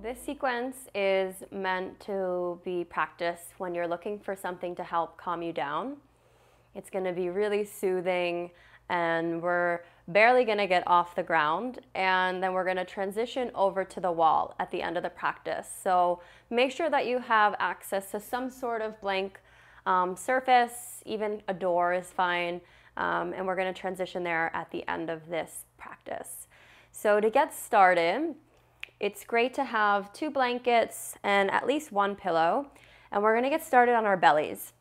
This sequence is meant to be practiced when you're looking for something to help calm you down. It's going to be really soothing, and we're barely going to get off the ground, and then we're going to transition over to the wall at the end of the practice. So make sure that you have access to some sort of blank surface, even a door is fine, and we're going to transition there at the end of this practice. So to get started, it's great to have 2 blankets and at least 1 pillow, and we're going to get started on our bellies.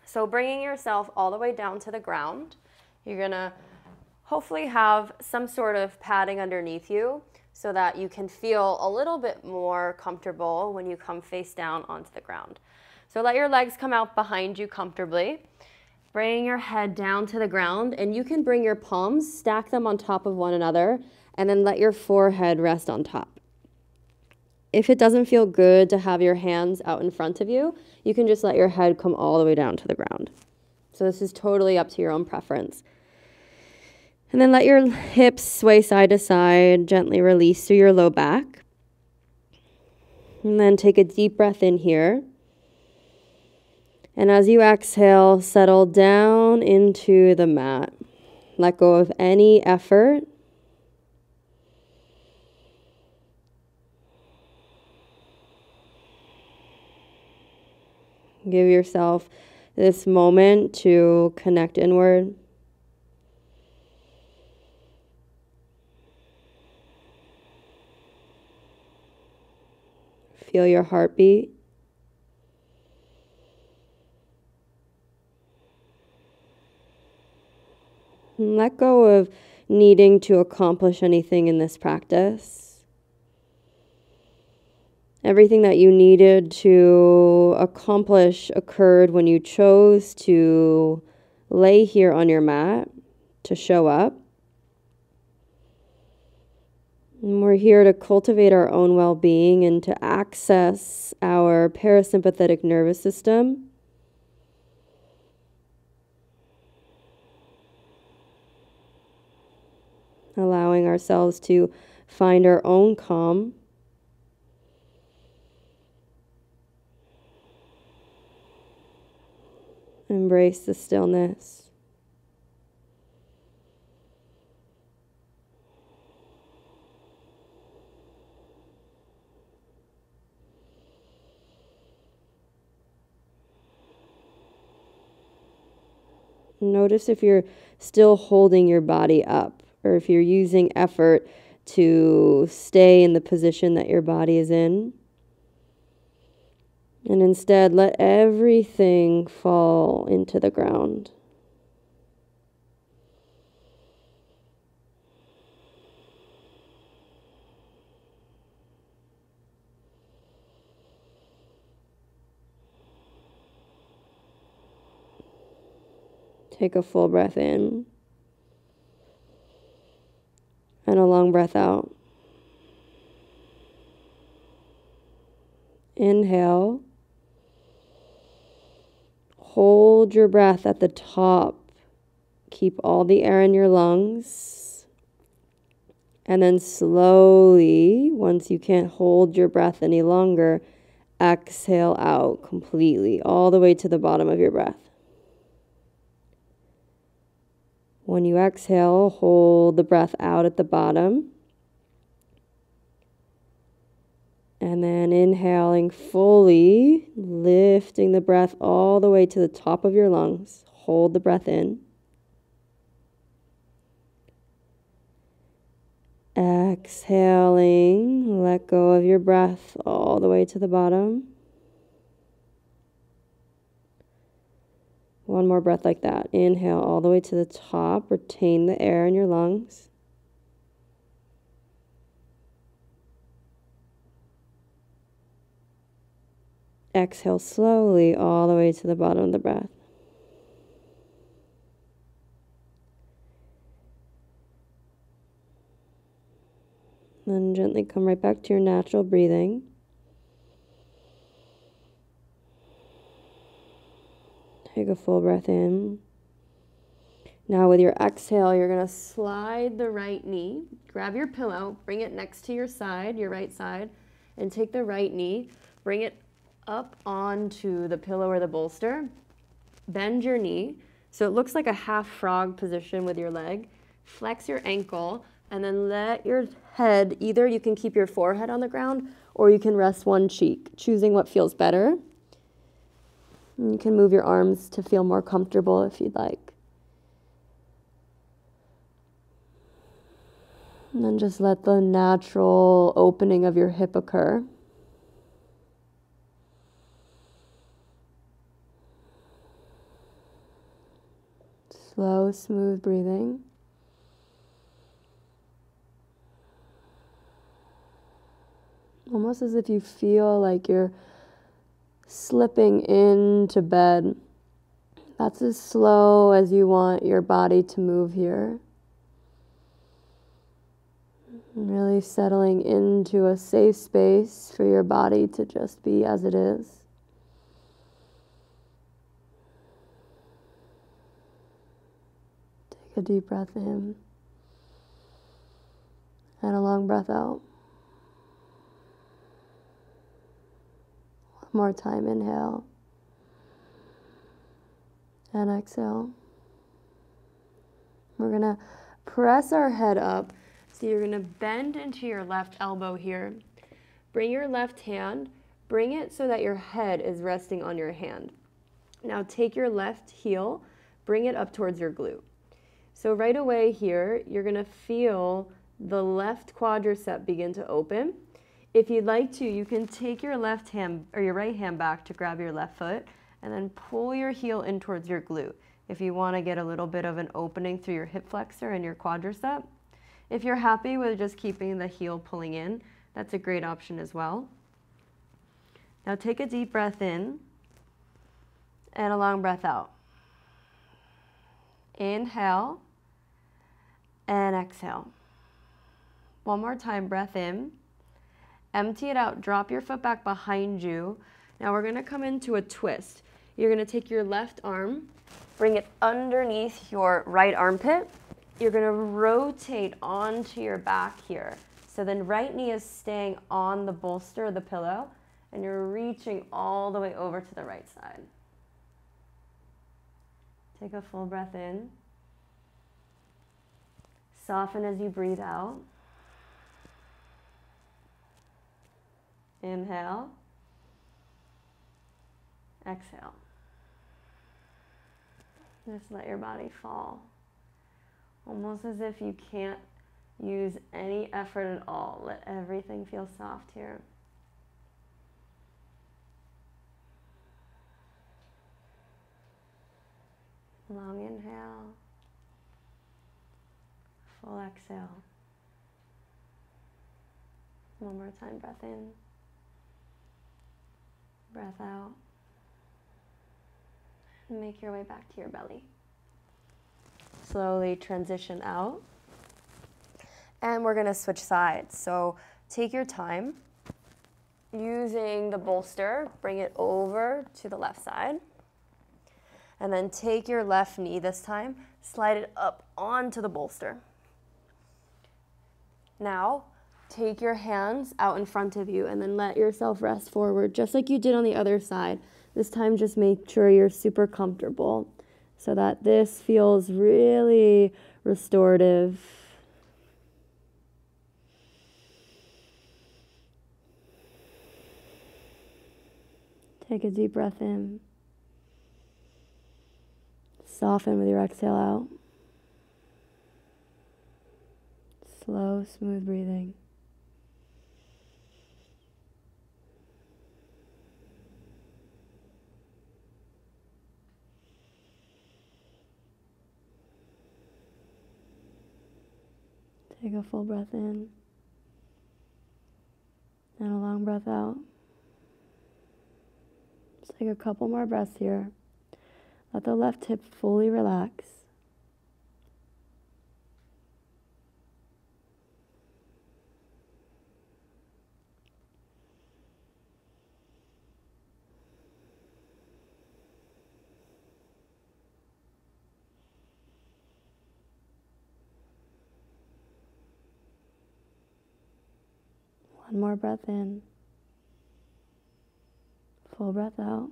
So bringing yourself all the way down to the ground, you're going to hopefully have some sort of padding underneath you so that you can feel a little bit more comfortable when you come face down onto the ground. So let your legs come out behind you comfortably. Bring your head down to the ground, and you can bring your palms, stack them on top of one another, and then let your forehead rest on top. If it doesn't feel good to have your hands out in front of you, you can just let your head come all the way down to the ground. So this is totally up to your own preference. And then let your hips sway side to side, gently release through your low back. And then take a deep breath in here. And as you exhale, settle down into the mat. Let go of any effort. Give yourself this moment to connect inward. Feel your heartbeat. And let go of needing to accomplish anything in this practice. Everything that you needed to accomplish occurred when you chose to lay here on your mat, to show up. And we're here to cultivate our own well-being and to access our parasympathetic nervous system. Allowing ourselves to find our own calm. Embrace the stillness. Notice if you're still holding your body up, or if you're using effort to stay in the position that your body is in. And instead, let everything fall into the ground. Take a full breath in and a long breath out. Inhale. Hold your breath at the top. Keep all the air in your lungs. And then slowly, once you can't hold your breath any longer, exhale out completely, all the way to the bottom of your breath. When you exhale, hold the breath out at the bottom. And then inhaling fully, lifting the breath all the way to the top of your lungs. Hold the breath in. Exhaling, let go of your breath all the way to the bottom. One more breath like that. Inhale all the way to the top. Retain the air in your lungs. Exhale slowly all the way to the bottom of the breath. Then gently come right back to your natural breathing. Take a full breath in. Now with your exhale, you're going to slide the right knee. Grab your pillow, bring it next to your side, your right side, and take the right knee, bring it up onto the pillow or the bolster, bend your knee so it looks like a half frog position with your leg, flex your ankle, and then let your head, either you can keep your forehead on the ground or you can rest one cheek, choosing what feels better. And you can move your arms to feel more comfortable if you'd like. And then just let the natural opening of your hip occur. Slow, smooth breathing. Almost as if you feel like you're slipping into bed. That's as slow as you want your body to move here. And really settling into a safe space for your body to just be as it is. Take a deep breath in and a long breath out. One more time, inhale and exhale. We're going to press our head up. So you're going to bend into your left elbow here. Bring your left hand, bring it so that your head is resting on your hand. Now take your left heel, bring it up towards your glute. So right away here, you're going to feel the left quadricep begin to open. If you'd like to, you can take your left hand or your right hand back to grab your left foot and then pull your heel in towards your glute. If you want to get a little bit of an opening through your hip flexor and your quadricep. If you're happy with just keeping the heel pulling in, that's a great option as well. Now take a deep breath in and a long breath out. Inhale and exhale. One more time, breath in. Empty it out, drop your foot back behind you. Now we're going to come into a twist. You're going to take your left arm, bring it underneath your right armpit. You're going to rotate onto your back here. So then right knee is staying on the bolster of the pillow, and you're reaching all the way over to the right side. Take a full breath in. Soften as you breathe out. Inhale. Exhale. Just let your body fall. Almost as if you can't use any effort at all. Let everything feel soft here. Long inhale. Full exhale. One more time, breath in. Breath out. And make your way back to your belly. Slowly transition out. And we're going to switch sides. So take your time. Using the bolster, bring it over to the left side. And then take your left knee this time, slide it up onto the bolster. Now, take your hands out in front of you and then let yourself rest forward, just like you did on the other side. This time, just make sure you're super comfortable so that this feels really restorative. Take a deep breath in. Soften with your exhale out. Slow, smooth breathing. Take a full breath in and a long breath out. Just take a couple more breaths here. Let the left hip fully relax. One more breath in Full breath out.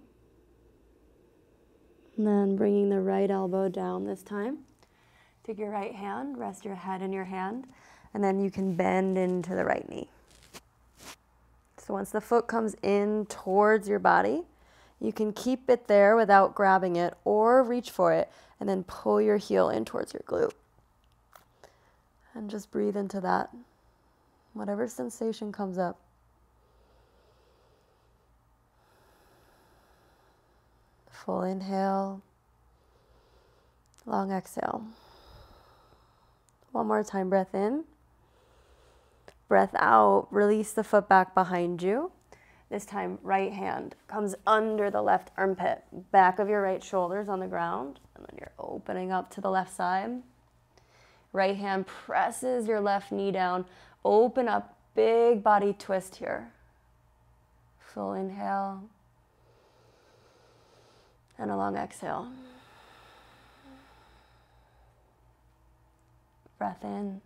And then bringing the right elbow down this time. Take your right hand, rest your head in your hand, and then you can bend into the right knee. So once the foot comes in towards your body, you can keep it there without grabbing it or reach for it and then pull your heel in towards your glute. And just breathe into that. Whatever sensation comes up. Full inhale. Long exhale. One more time, breath in. Breath out, release the foot back behind you. This time, right hand comes under the left armpit, back of your right shoulder's on the ground, and then you're opening up to the left side. Right hand presses your left knee down, open up, big body twist here. Full inhale, and a long exhale. Breath in.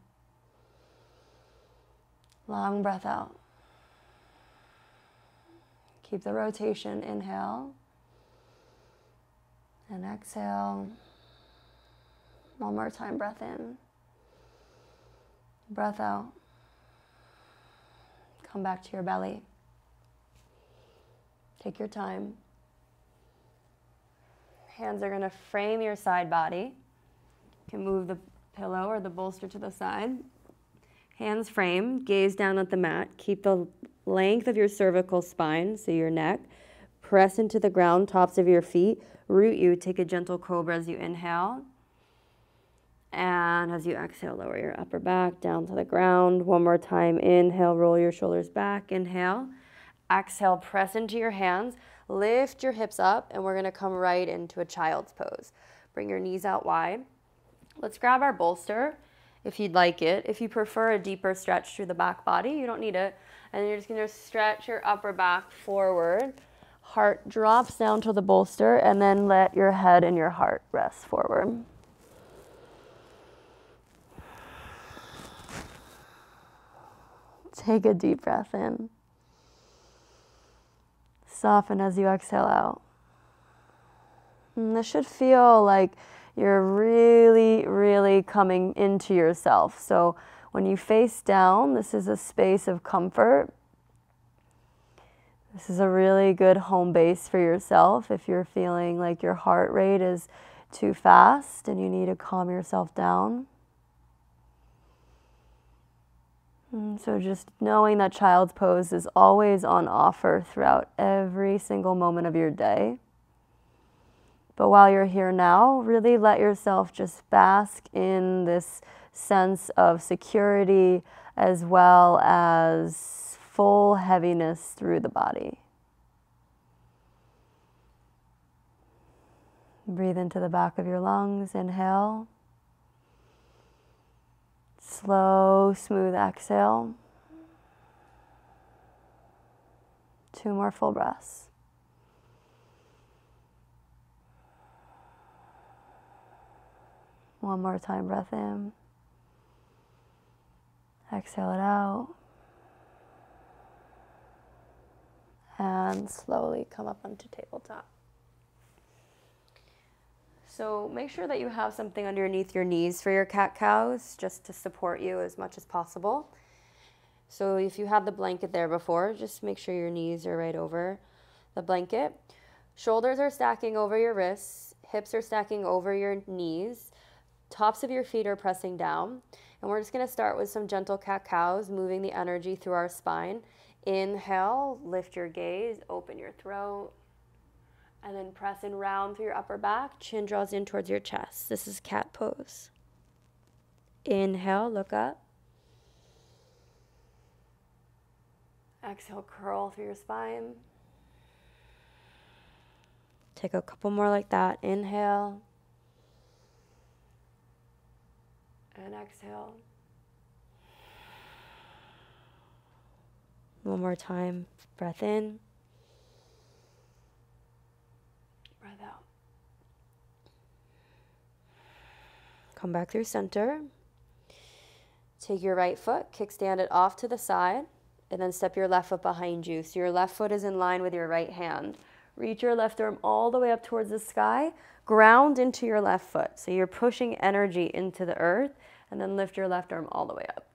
Long breath out. Keep the rotation. Inhale. And exhale. One more time. Breath in. Breath out. Come back to your belly. Take your time. Hands are going to frame your side body. You can move the pillow or the bolster to the side. Hands frame, gaze down at the mat. Keep the length of your cervical spine, so your neck. Press into the ground, tops of your feet. Root you, take a gentle cobra as you inhale. And as you exhale, lower your upper back down to the ground. One more time, inhale, roll your shoulders back. Inhale. Exhale, press into your hands. Lift your hips up, and we're gonna come right into a child's pose. Bring your knees out wide. Let's grab our bolster if you'd like it. If you prefer a deeper stretch through the back body, you don't need it. And you're just gonna stretch your upper back forward. Heart drops down to the bolster, and then let your head and your heart rest forward. Take a deep breath in. Soften as you exhale out. And this should feel like you're really, really coming into yourself. So when you face down, this is a space of comfort. This is a really good home base for yourself if you're feeling like your heart rate is too fast and you need to calm yourself down. And so just knowing that child's pose is always on offer throughout every single moment of your day. But while you're here now, really let yourself just bask in this sense of security as well as full heaviness through the body. Breathe into the back of your lungs. Inhale. Slow, smooth exhale. 2 more full breaths. One more time, breath in. Exhale it out. And slowly come up onto tabletop. So make sure that you have something underneath your knees for your cat-cows, just to support you as much as possible. So if you had the blanket there before, just make sure your knees are right over the blanket. Shoulders are stacking over your wrists. Hips are stacking over your knees. Tops of your feet are pressing down. And we're just going to start with some gentle cat-cows, moving the energy through our spine. Inhale, lift your gaze, open your throat. And then press in round through your upper back. Chin draws in towards your chest. This is cat pose. Inhale, look up. Exhale, curl through your spine. Take a couple more like that. Inhale. And exhale. One more time. Breath in. Breath out. Come back through center. Take your right foot, kickstand it off to the side, and then step your left foot behind you. So your left foot is in line with your right hand. Reach your left arm all the way up towards the sky. Ground into your left foot. So you're pushing energy into the earth, and then lift your left arm all the way up.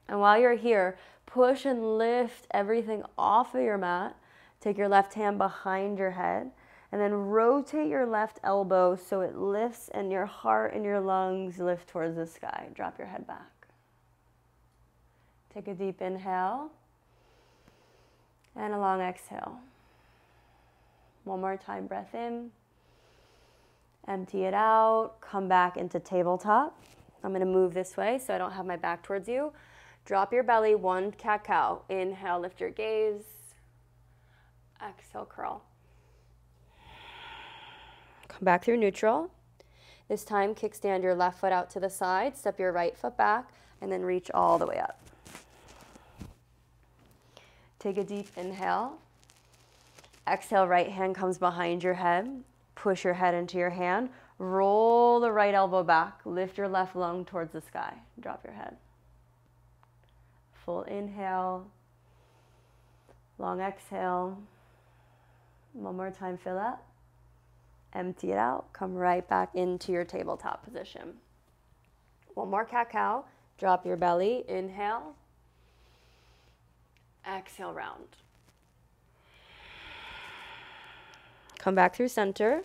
And while you're here, push and lift everything off of your mat. Take your left hand behind your head, and then rotate your left elbow so it lifts and your heart and your lungs lift towards the sky. Drop your head back. Take a deep inhale and a long exhale. One more time, breath in. Empty it out. Come back into tabletop. I'm going to move this way so I don't have my back towards you. Drop your belly, one cat-cow. Inhale, lift your gaze. Exhale, curl. Come back through neutral. This time, kickstand your left foot out to the side, step your right foot back, and then reach all the way up. Take a deep inhale. Exhale, right hand comes behind your head. Push your head into your hand. Roll the right elbow back. Lift your left lung towards the sky. Drop your head. Full inhale. Long exhale. One more time, fill up. Empty it out. Come right back into your tabletop position. One more cat-cow. Drop your belly. Inhale. Exhale, round. Come back through center.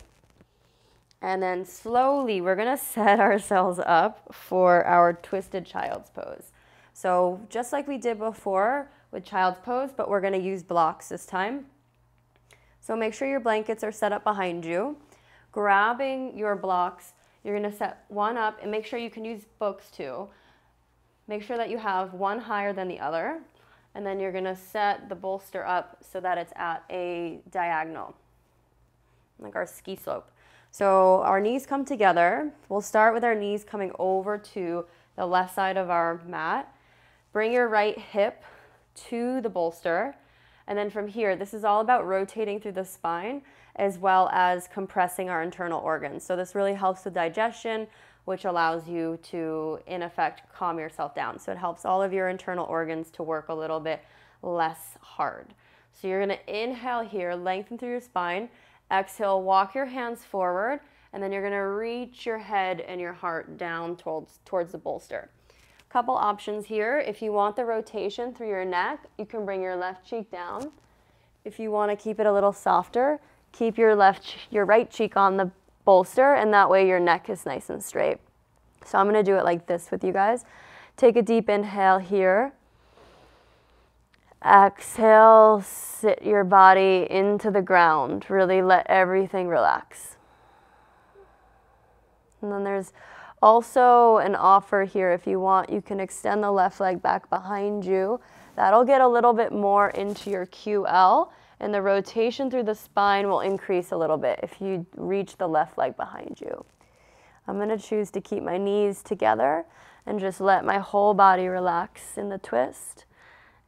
And then slowly, we're going to set ourselves up for our twisted child's pose. So just like we did before with child's pose, but we're going to use blocks this time. So make sure your blankets are set up behind you. Grabbing your blocks, you're going to set one up and make sure you can use books too. Make sure that you have one higher than the other. And then you're going to set the bolster up so that it's at a diagonal, like our ski slope. So our knees come together. We'll start with our knees coming over to the left side of our mat. Bring your right hip to the bolster. And then from here, this is all about rotating through the spine as well as compressing our internal organs. So this really helps with digestion, which allows you to, in effect, calm yourself down. So it helps all of your internal organs to work a little bit less hard. So you're going to inhale here, lengthen through your spine. Exhale, walk your hands forward, and then you're going to reach your head and your heart down towards the bolster. Couple options here. If you want the rotation through your neck, you can bring your left cheek down. If you want to keep it a little softer, keep your right cheek on the bolster, and that way your neck is nice and straight. So I'm going to do it like this with you guys. Take a deep inhale here. Exhale, sit your body into the ground. Really let everything relax. And then there's also an offer here. If you want, you can extend the left leg back behind you. That'll get a little bit more into your QL, and the rotation through the spine will increase a little bit if you reach the left leg behind you. I'm going to choose to keep my knees together and just let my whole body relax in the twist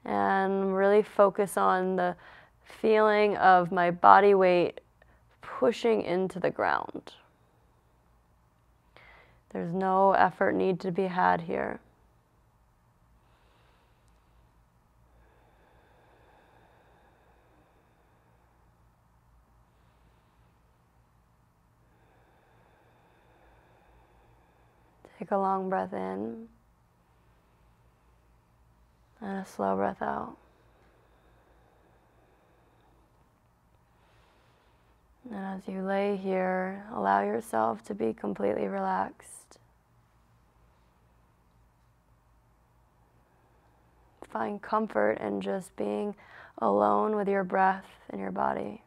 and really focus on the feeling of my body weight pushing into the ground. There's no effort need to be had here. Take a long breath in and a slow breath out. And as you lay here, allow yourself to be completely relaxed. Find comfort in just being alone with your breath and your body.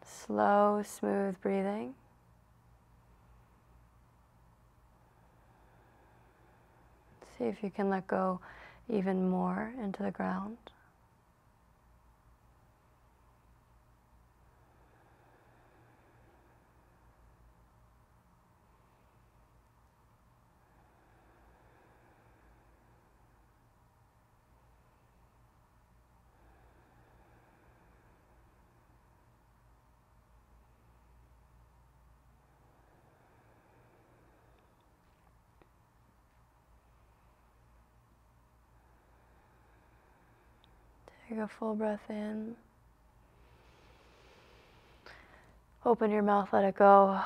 Slow, smooth breathing. See if you can let go even more into the ground. Take a full breath in. Open your mouth, let it go.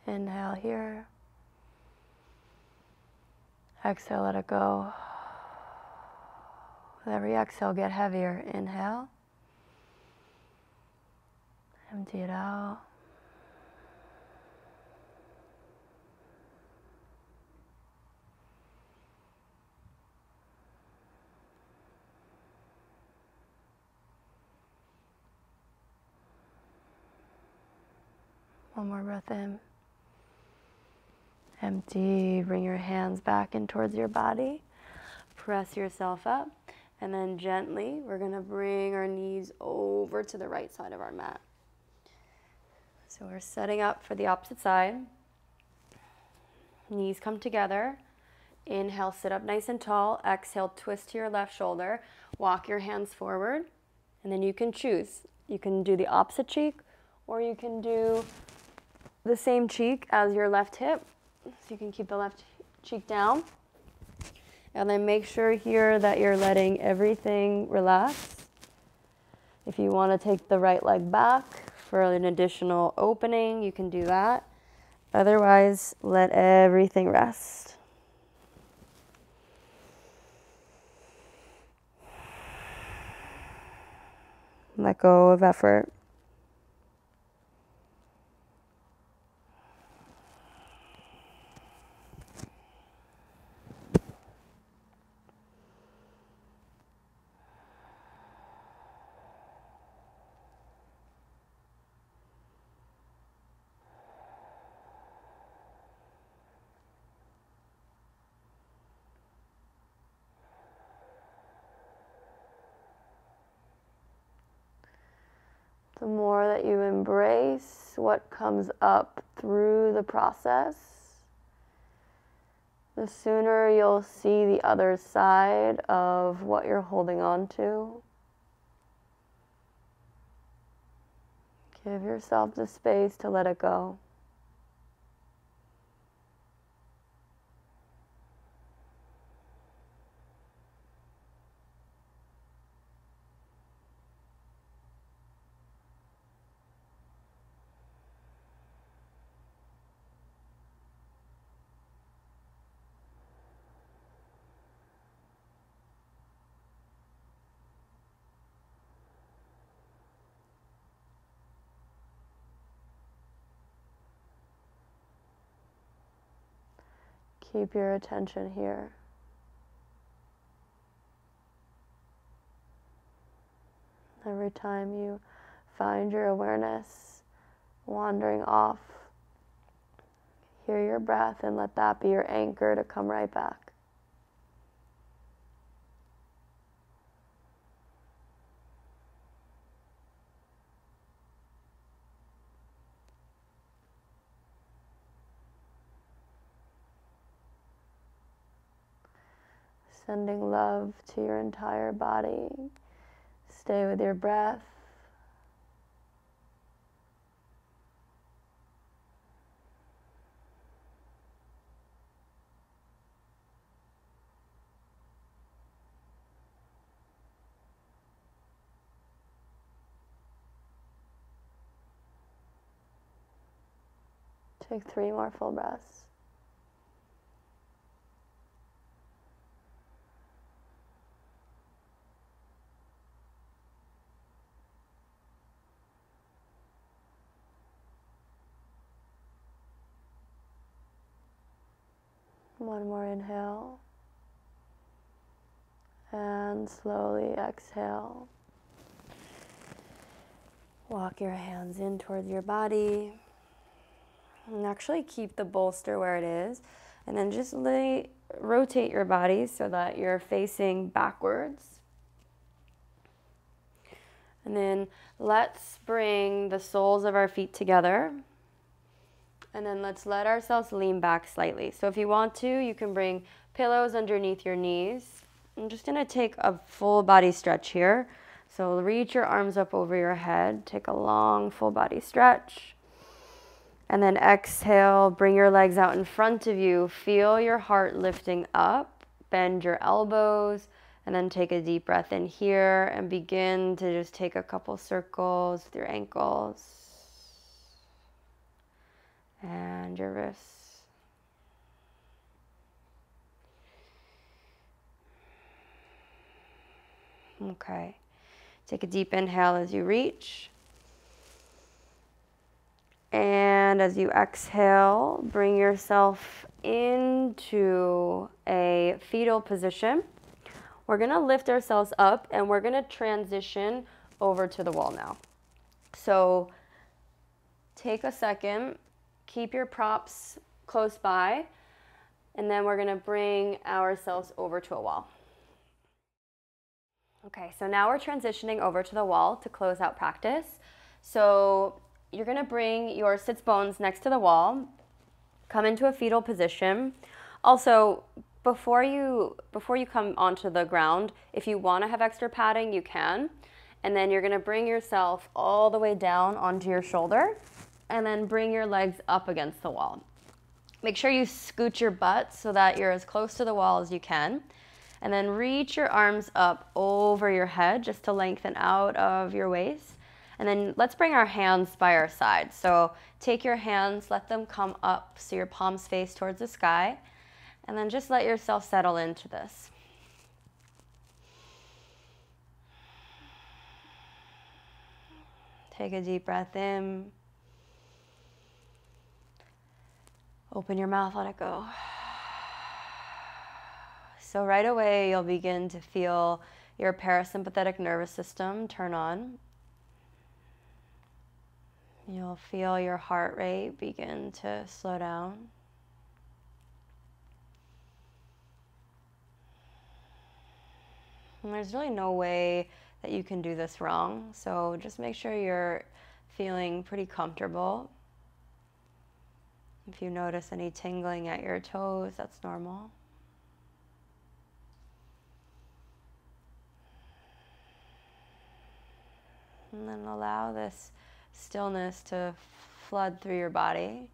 Inhale here. Exhale, let it go. With every exhale, get heavier. Inhale. Empty it out. One more breath in. Empty. Bring your hands back in towards your body. Press yourself up. And then gently, we're going to bring our knees over to the right side of our mat. So we're setting up for the opposite side. Knees come together. Inhale, sit up nice and tall. Exhale, twist to your left shoulder. Walk your hands forward. And then you can choose. You can do the opposite cheek, or you can do the same cheek as your left hip. So you can keep the left cheek down. And then make sure here that you're letting everything relax. If you want to take the right leg back for an additional opening, you can do that. Otherwise, let everything rest. Let go of effort. The more that you embrace what comes up through the process, the sooner you'll see the other side of what you're holding on to. Give yourself the space to let it go. Keep your attention here. Every time you find your awareness wandering off, hear your breath and let that be your anchor to come right back. Sending love to your entire body. Stay with your breath. Take 3 more full breaths. One more inhale, and slowly exhale. Walk your hands in towards your body, and actually keep the bolster where it is, and then just rotate your body so that you're facing backwards. And then let's bring the soles of our feet together. And then let's let ourselves lean back slightly. So if you want to, you can bring pillows underneath your knees. I'm just going to take a full body stretch here. So reach your arms up over your head. Take a long full body stretch. And then exhale, bring your legs out in front of you. Feel your heart lifting up. bend your elbows, and then take a deep breath in here and begin to just take a couple circles with your ankles and your wrists. Okay. Take a deep inhale as you reach. And as you exhale, bring yourself into a fetal position. We're going to lift ourselves up and we're going to transition over to the wall now. So take a second, keep your props close by, and then we're going to bring ourselves over to a wall. Okay, so now we're transitioning over to the wall to close out practice. So you're going to bring your sits bones next to the wall, come into a fetal position. Also, before you come onto the ground, if you want to have extra padding, you can. And then you're going to bring yourself all the way down onto your shoulder and then bring your legs up against the wall. Make sure you scoot your butt so that you're as close to the wall as you can. And then reach your arms up over your head just to lengthen out of your waist. And then let's bring our hands by our sides. So take your hands, let them come up so your palms face towards the sky. And then just let yourself settle into this. Take a deep breath in. Open your mouth, let it go. So right away, you'll begin to feel your parasympathetic nervous system turn on. You'll feel your heart rate begin to slow down. And there's really no way that you can do this wrong, so just make sure you're feeling pretty comfortable. If you notice any tingling at your toes, that's normal. And then allow this stillness to flood through your body.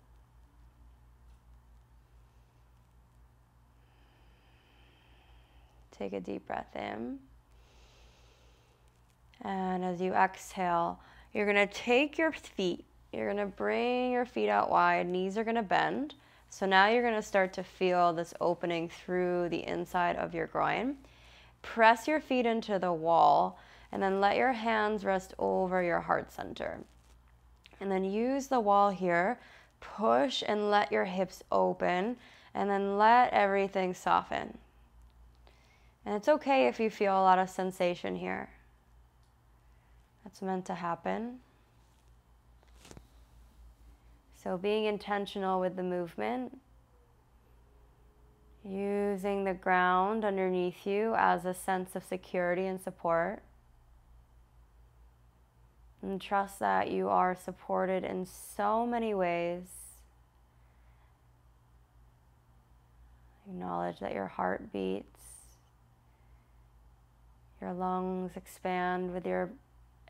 Take a deep breath in. And as you exhale, you're going to take your feet. You're going to bring your feet out wide. Knees are going to bend. So now you're going to start to feel this opening through the inside of your groin. Press your feet into the wall and then let your hands rest over your heart center. And then use the wall here. Push and let your hips open and then let everything soften. And it's okay if you feel a lot of sensation here. That's meant to happen. So being intentional with the movement, using the ground underneath you as a sense of security and support. And trust that you are supported in so many ways. Acknowledge that your heart beats. Your lungs expand with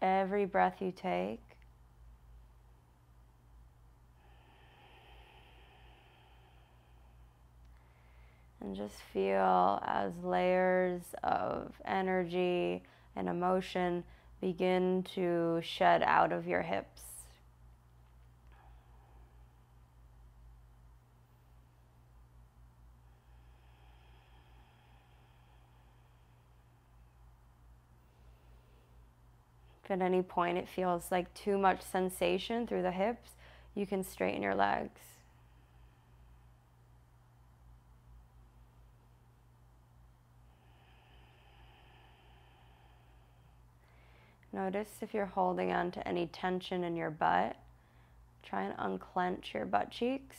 every breath you take. And just feel as layers of energy and emotion begin to shed out of your hips. If at any point it feels like too much sensation through the hips, you can straighten your legs. Notice if you're holding on to any tension in your butt. Try and unclench your butt cheeks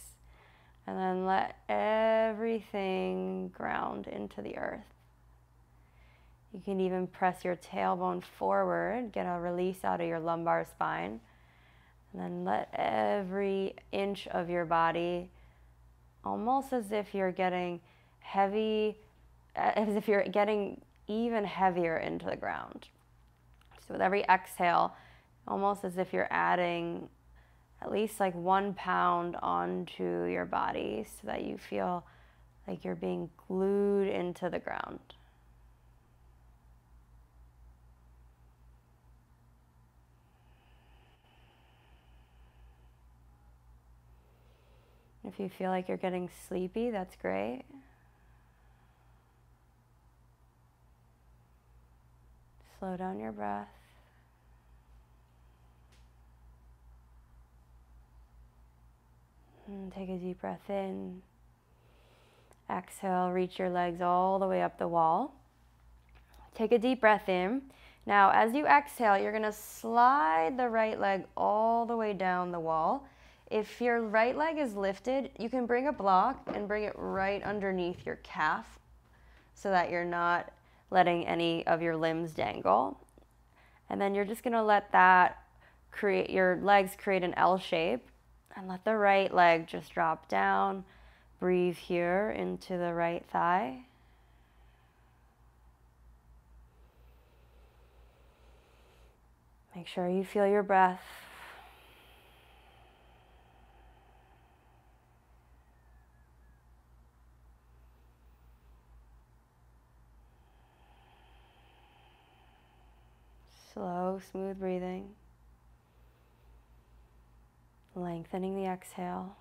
and then let everything ground into the earth. You can even press your tailbone forward, get a release out of your lumbar spine, and then let every inch of your body, almost as if you're getting heavy, as if you're getting even heavier into the ground. So with every exhale, almost as if you're adding at least like 1 pound onto your body so that you feel like you're being glued into the ground. If you feel like you're getting sleepy, that's great. Slow down your breath. And take a deep breath in. Exhale, reach your legs all the way up the wall. Take a deep breath in. Now, as you exhale, you're gonna slide the right leg all the way down the wall. If your right leg is lifted, you can bring a block and bring it right underneath your calf so that you're not letting any of your limbs dangle. And then you're just gonna let that create, your legs create an L shape, and let the right leg just drop down. Breathe here into the right thigh. Make sure you feel your breath. Slow, smooth breathing. Lengthening the exhale.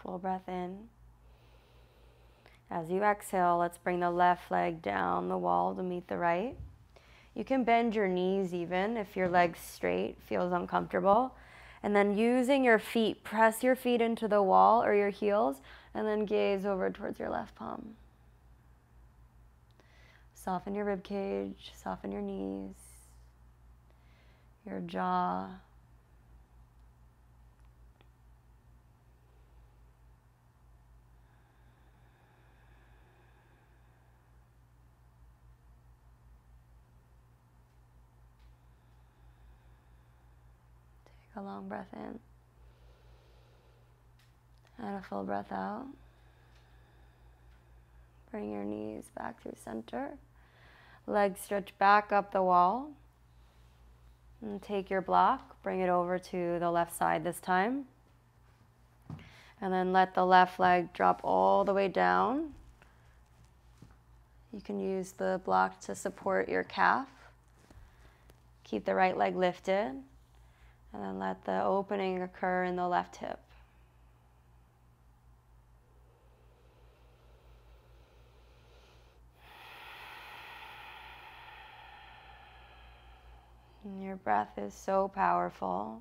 Full breath in. As you exhale, let's bring the left leg down the wall to meet the right. You can bend your knees even if your leg's straight feels uncomfortable. And then using your feet, press your feet into the wall or your heels, and then gaze over towards your left palm. Soften your rib cage, soften your knees, your jaw. Take a long breath in and a full breath out. Bring your knees back through center. Legs stretch back up the wall. And take your block, bring it over to the left side this time. And then let the left leg drop all the way down. You can use the block to support your calf. Keep the right leg lifted. And then let the opening occur in the left hip. And your breath is so powerful.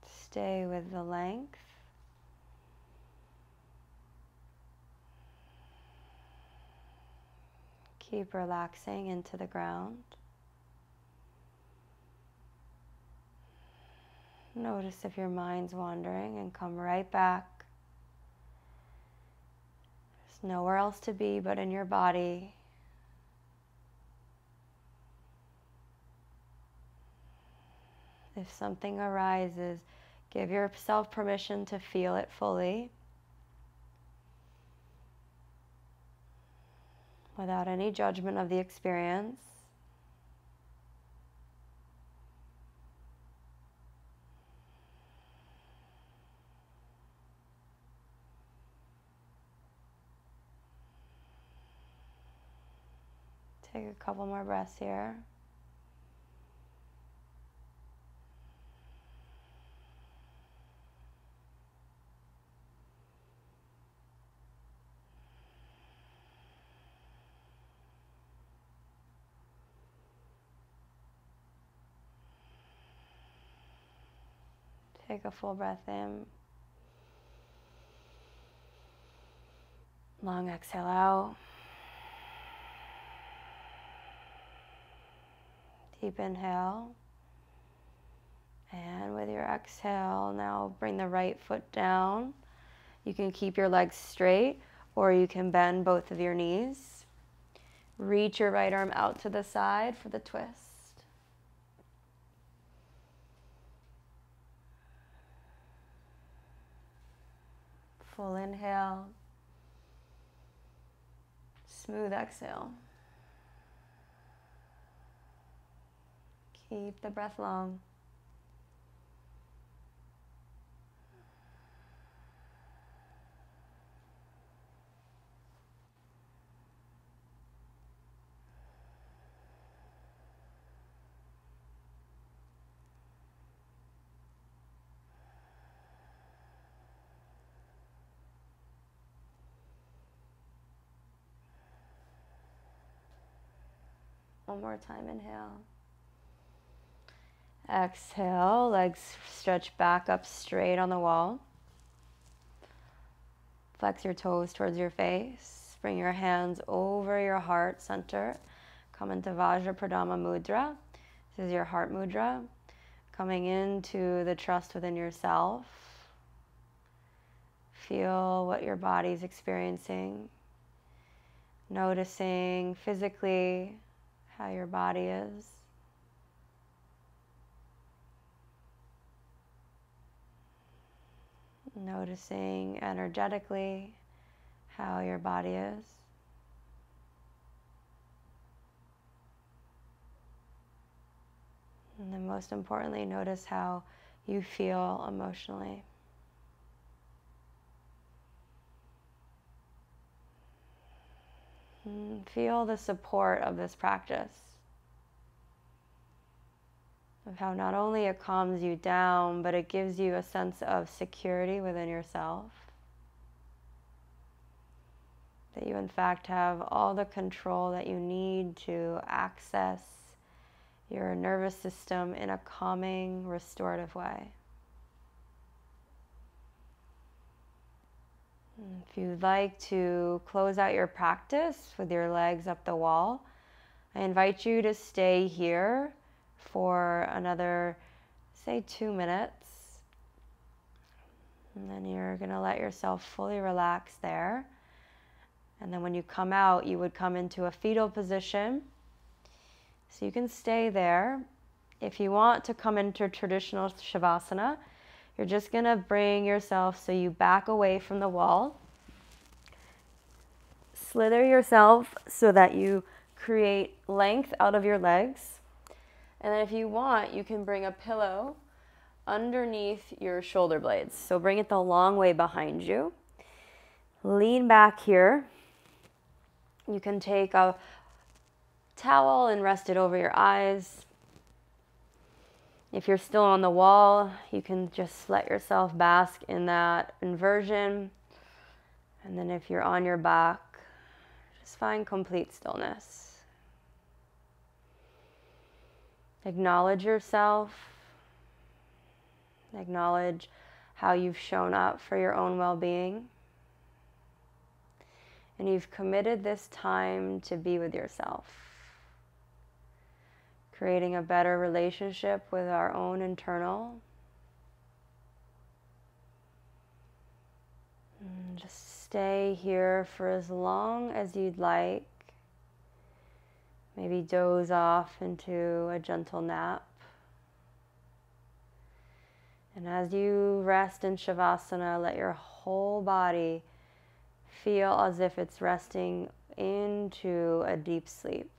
Stay with the length. Keep relaxing into the ground. Notice if your mind's wandering and come right back. There's nowhere else to be but in your body. If something arises, give yourself permission to feel it fully without any judgment of the experience. Take a couple more breaths here. Take a full breath in. Long exhale out. Deep inhale. And with your exhale, now bring the right foot down. You can keep your legs straight, or you can bend both of your knees. Reach your right arm out to the side for the twist. Full inhale. Smooth exhale. Keep the breath long. One more time, inhale. Exhale, legs stretch back up straight on the wall. Flex your toes towards your face. Bring your hands over your heart center. Come into Vajrapradama Mudra. This is your heart mudra. Coming into the trust within yourself. Feel what your body's experiencing. Noticing physically how your body is. Noticing energetically how your body is. And then most importantly, notice how you feel emotionally. And feel the support of this practice. Of how not only it calms you down, but it gives you a sense of security within yourself. That you in fact have all the control that you need to access your nervous system in a calming, restorative way. And if you'd like to close out your practice with your legs up the wall, I invite you to stay here for another, say, 2 minutes. And then you're going to let yourself fully relax there. And then when you come out, you would come into a fetal position. So you can stay there. If you want to come into traditional Shavasana, you're just going to bring yourself so you back away from the wall. Slither yourself so that you create length out of your legs. And then if you want, you can bring a pillow underneath your shoulder blades. So bring it the long way behind you. Lean back here. You can take a towel and rest it over your eyes. If you're still on the wall, you can just let yourself bask in that inversion. And then if you're on your back, just find complete stillness. Acknowledge yourself. Acknowledge how you've shown up for your own well-being. And you've committed this time to be with yourself. Creating a better relationship with our own internal. And just stay here for as long as you'd like. Maybe doze off into a gentle nap. And as you rest in Shavasana, let your whole body feel as if it's resting into a deep sleep.